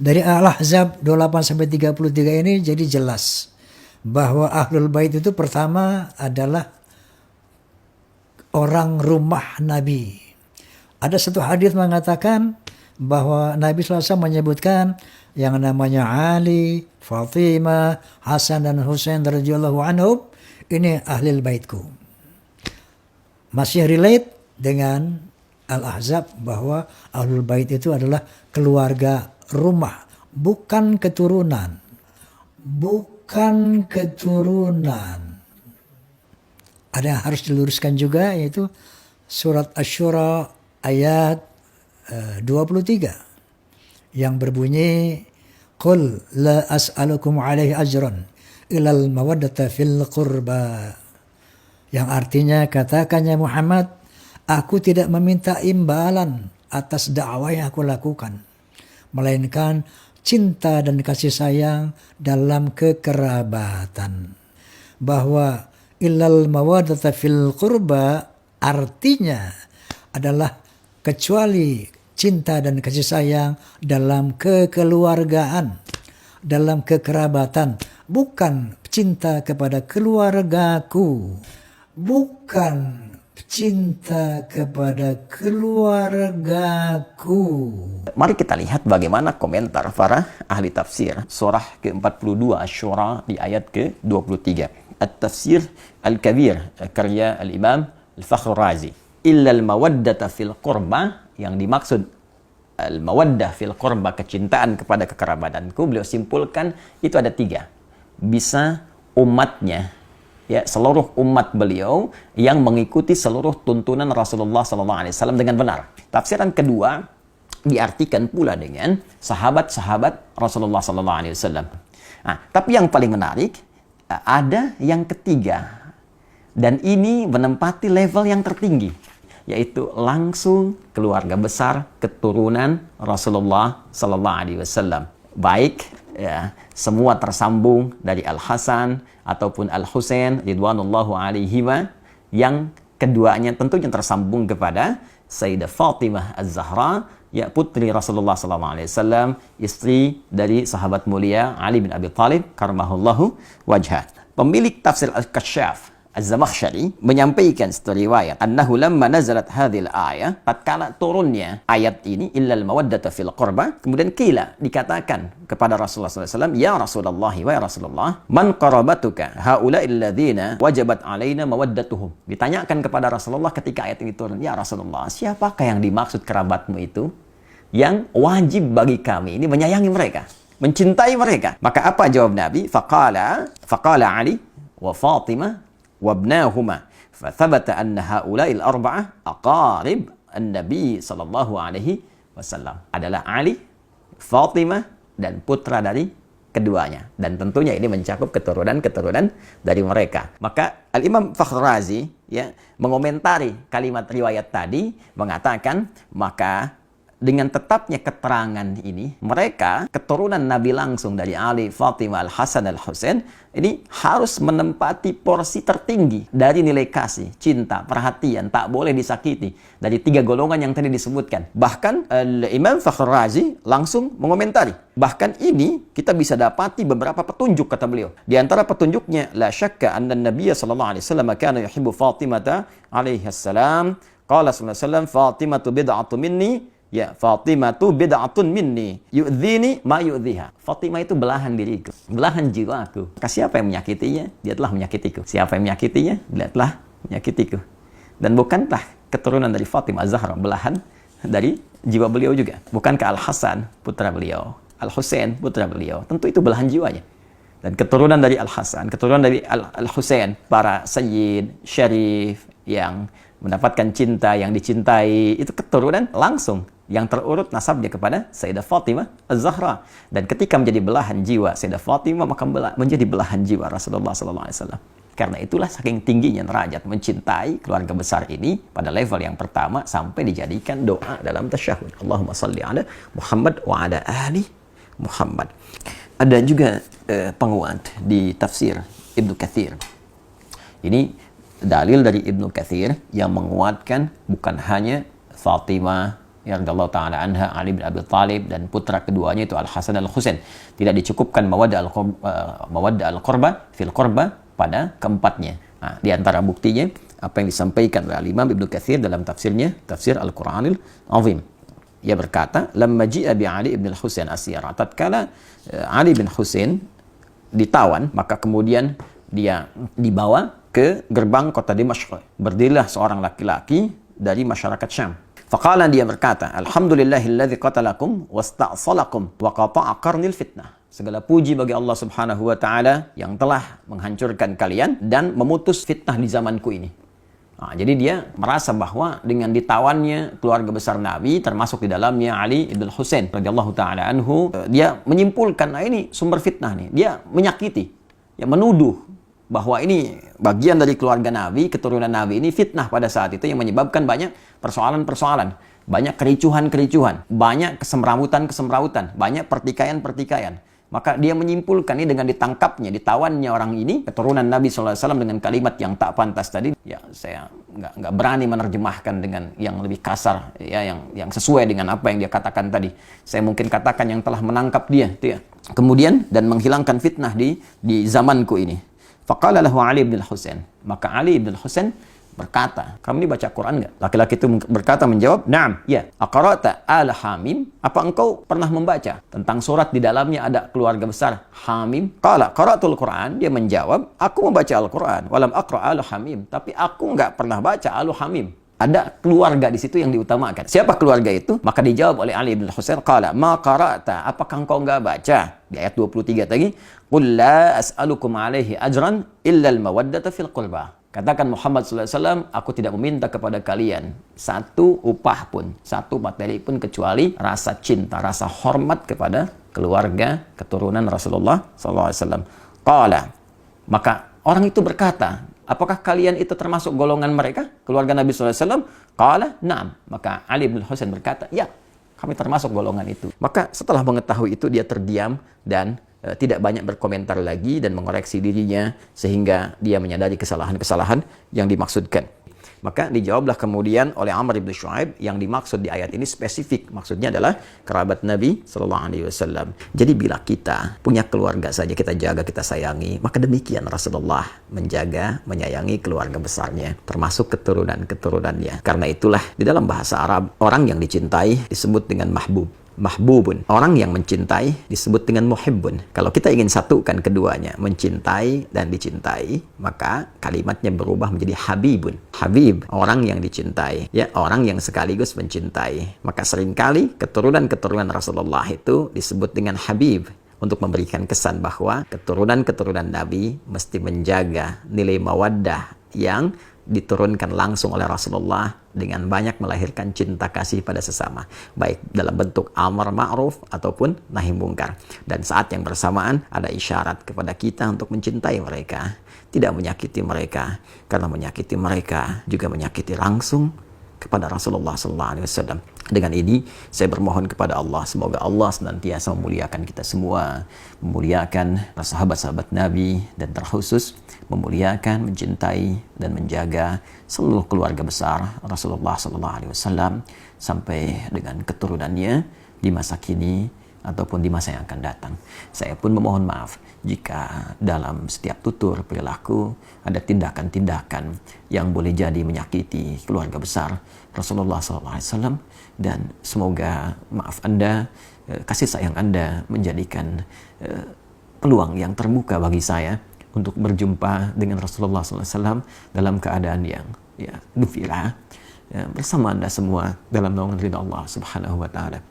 Dari Al-Ahzab 28 sampai 33 ini jadi jelas bahwa Ahlul Bait itu pertama adalah orang rumah Nabi. Ada satu hadis mengatakan bahwa Nabi SAW menyebutkan yang namanya Ali, Fatimah, Hasan dan Husain radhiyallahu anhum ini Ahlul Baitku. Masih relate dengan Al-Ahzab bahwa Ahlul Bait itu adalah keluarga rumah, bukan keturunan. Bukan keturunan. Ada yang harus diluruskan juga, yaitu surat Asy-Syura ayat 23 yang berbunyi qul la as'alukum alaihi ajran ilal mawaddata fil qurba, yang artinya katakan ya Muhammad, aku tidak meminta imbalan atas dakwah yang aku lakukan, melainkan cinta dan kasih sayang dalam kekerabatan. Bahwa illal mawaddata fil qurba artinya adalah kecuali cinta dan kasih sayang dalam kekeluargaan, dalam kekerabatan, bukan cinta kepada keluargaku, bukan cinta kepada keluargaku. Mari kita lihat bagaimana komentar para ahli tafsir surah ke-42 Asy-Syura di ayat ke-23. At-Tafsir Al-Kabir karya Al-Imam Al-Fakhr Razi. Illal mawaddata fil qurba, yang dimaksud al-mawaddah fil qurba, kecintaan kepada kekerabatanku, beliau simpulkan itu ada 3. Bisa umatnya, ya, seluruh umat beliau yang mengikuti seluruh tuntunan Rasulullah SAW dengan benar. Tafsiran kedua diartikan pula dengan sahabat-sahabat Rasulullah SAW. Nah, tapi yang paling menarik, ada yang ketiga, dan ini menempati level yang tertinggi, yaitu langsung keluarga besar keturunan Rasulullah SAW. Baik, ya, semua tersambung dari Al-Hasan ataupun Al-Husain ridwanullahu alaihima, yang keduanya tentunya tersambung kepada Sayyidah Fatimah Az-Zahra, ya, putri Rasulullah SAW, istri dari sahabat mulia Ali bin Abi Thalib karramahullahu wajhah. Pemilik tafsir Al-Kasyaf Az-Zamakhsyari menyampaikan satu riwayat, annahu lamma nazalat hadhil ayah, tatkala turunnya ayat ini, illal mawaddata fil qurba, kemudian kila, dikatakan kepada Rasulullah SAW, ya Rasulullah, wa ya Rasulullah, man qarabatuka haula'il ladzina wajabat alaina mawaddatuhum. Ditanyakan kepada Rasulullah ketika ayat ini turun, ya Rasulullah, siapakah yang dimaksud kerabatmu itu yang wajib bagi kami ini menyayangi mereka, mencintai mereka? Maka apa jawab Nabi? Faqala Ali wa Fatimah wabnahuma, fathabata anna haula'il arba'ah aqarib an-nabi sallallahu alaihi wasallam, adalah Ali, Fatimah, dan putra dari keduanya, dan tentunya ini mencakup keturunan-keturunan dari mereka. Maka Al-Imam Fakhr Razi, ya, mengomentari kalimat riwayat tadi, mengatakan maka dengan tetapnya keterangan ini, mereka keturunan Nabi langsung dari Ali, Fatimah, Al-Hasan, Al-Husain, ini harus menempati porsi tertinggi dari nilai kasih, cinta, perhatian, tak boleh disakiti, dari 3 golongan yang tadi disebutkan. Bahkan Imam Fakhr Razi langsung mengomentari, bahkan ini kita bisa dapati beberapa petunjuk, kata beliau. Di antara petunjuknya, la syakka anna Nabiya sallallahu alaihi wasallam kana yuhibbu Fatimah alaihi salam, qala sallallahu alaihi wasallam, Fatimatu bid'atu minni, ya, Fatimatu bid'atun minni yu'dhini ma yu'dhiha. Fatimah itu belahan diriku, belahan jiwaku. Maka siapa yang menyakitinya, dia telah menyakitiku. Siapa yang menyakitinya, dia telah menyakitiku. Dan bukankah keturunan dari Fatimah Az-Zahra belahan dari jiwa beliau juga? Bukankah Al-Hasan putra beliau, Al-Husain putra beliau? Tentu itu belahan jiwanya. Dan keturunan dari Al-Hasan, keturunan dari Al-Husain, para sayyid, syarif, yang mendapatkan cinta, yang dicintai, itu keturunan langsung yang terurut nasabnya kepada Sayyidah Fatimah Az-Zahra. Dan ketika menjadi belahan jiwa Sayyidah Fatimah, maka menjadi belahan jiwa Rasulullah SAW. Karena itulah saking tingginya derajat mencintai keluarga besar ini pada level yang pertama sampai dijadikan doa dalam tasyahud. Allahumma salli ala Muhammad wa ala ali Muhammad. Ada juga penguat di tafsir Ibnu Katsir. Ini dalil dari Ibnu Katsir yang menguatkan bukan hanya Fatimah ya radhiyallahu taala anha, Ali bin Abi Thalib, dan putra keduanya itu Al-Hasan dan Al-Husain. Tidak dicukupkan mawaddah al-qurba fil qurba pada keempatnya. Nah, di antara buktinya apa yang disampaikan oleh Imam Ibnu Katsir dalam tafsirnya, Tafsir Al-Qur'anil Azim. Ia berkata, "Lamma ji'a bi Ali ibn al-Husain asyara." Tatkala Ali bin Husain ditawan, maka kemudian dia dibawa ke gerbang kota Dimashq. Berdirilah seorang laki-laki dari masyarakat Syam. Faqala, dia berkata, "Alhamdulillahilladzi qatalakum wasta'salakum wa qata'a qarnil fitnah." Segala puji bagi Allah Subhanahu wa taala yang telah menghancurkan kalian dan memutus fitnah di zamanku ini. Nah, jadi dia merasa bahwa dengan ditawannya keluarga besar Nabi, termasuk di dalamnya Ali ibn Husain radhiyallahu taala anhu, dia menyimpulkan, nah ini sumber fitnah nih. Dia menyakiti, ya menuduh bahwa ini bagian dari keluarga Nabi, keturunan Nabi ini fitnah pada saat itu yang menyebabkan banyak persoalan-persoalan, banyak kericuhan-kericuhan, banyak kesemrawutan-kesemrawutan, banyak pertikaian-pertikaian. Maka dia menyimpulkan ini dengan ditangkapnya, ditawannya orang ini, keturunan Nabi SAW dengan kalimat yang tak pantas tadi. Ya, saya nggak berani menerjemahkan dengan yang lebih kasar, ya, yang sesuai dengan apa yang dia katakan tadi. Saya mungkin katakan yang telah menangkap dia, ya. Kemudian dan menghilangkan fitnah di zamanku ini. Faqala lahu Ali bin Husain. Maka Ali bin Husain berkata, "Kamu ini baca Quran enggak?" Laki-laki itu berkata, menjawab, "Na'am, ya." "Aqra'ta al-Hamim?" Apa engkau pernah membaca tentang surat di dalamnya ada keluarga besar Hamim? Qala qara'tul Quran. Dia menjawab, "Aku membaca Al-Quran, walam aqra' al-Hamim." Tapi aku enggak pernah baca al-Hamim. Ada keluarga di situ yang diutamakan. Siapa keluarga itu? Maka dijawab oleh Ali bin Husain, "Qala ma qara'ta." Apakah engkau enggak baca? Di ayat 23 tadi, "Qul la as'alukum alaihi ajran illa al-mawaddata fil qurba." Katakan Muhammad SAW, aku tidak meminta kepada kalian satu upah pun, satu materi pun, kecuali rasa cinta, rasa hormat kepada keluarga keturunan Rasulullah SAW. Qala, maka orang itu berkata, apakah kalian itu termasuk golongan mereka, keluarga Nabi SAW? Qala, na'am. Maka Ali bin Husain berkata, ya, kami termasuk golongan itu. Maka setelah mengetahui itu, dia terdiam dan tidak banyak berkomentar lagi dan mengoreksi dirinya sehingga dia menyadari kesalahan-kesalahan yang dimaksudkan. Maka dijawablah kemudian oleh Amr bin Shu'aib, yang dimaksud di ayat ini spesifik, maksudnya adalah kerabat Nabi sallallahu alaihi wasallam. Jadi bila kita punya keluarga saja kita jaga, kita sayangi, maka demikian Rasulullah menjaga, menyayangi keluarga besarnya, termasuk keturunan-keturunannya. Karena itulah di dalam bahasa Arab, orang yang dicintai disebut dengan mahbubun. Orang yang mencintai disebut dengan muhibbun. Kalau kita ingin satukan keduanya, mencintai dan dicintai, maka kalimatnya berubah menjadi habibun. Habib, orang yang dicintai, ya, orang yang sekaligus mencintai. Maka seringkali keturunan-keturunan Rasulullah itu disebut dengan habib, untuk memberikan kesan bahwa keturunan-keturunan Nabi mesti menjaga nilai mawaddah yang diturunkan langsung oleh Rasulullah dengan banyak melahirkan cinta kasih pada sesama, baik dalam bentuk amar ma'ruf ataupun nahi mungkar. Dan saat yang bersamaan ada isyarat kepada kita untuk mencintai mereka, tidak menyakiti mereka, karena menyakiti mereka juga menyakiti langsung kepada Rasulullah SAW. Dengan ini saya bermohon kepada Allah, semoga Allah senantiasa memuliakan kita semua, memuliakan sahabat-sahabat Nabi, dan terkhusus memuliakan, mencintai dan menjaga seluruh keluarga besar Rasulullah SAW sampai dengan keturunannya di masa kini ataupun di masa yang akan datang. Saya pun memohon maaf jika dalam setiap tutur perilaku ada tindakan-tindakan yang boleh jadi menyakiti keluarga besar Rasulullah SAW, dan semoga maaf Anda, kasih sayang Anda menjadikan peluang yang terbuka bagi saya untuk berjumpa dengan Rasulullah SAW dalam keadaan yang gembira bersama Anda semua dalam naungan ridha Allah Subhanahu wa Ta'ala.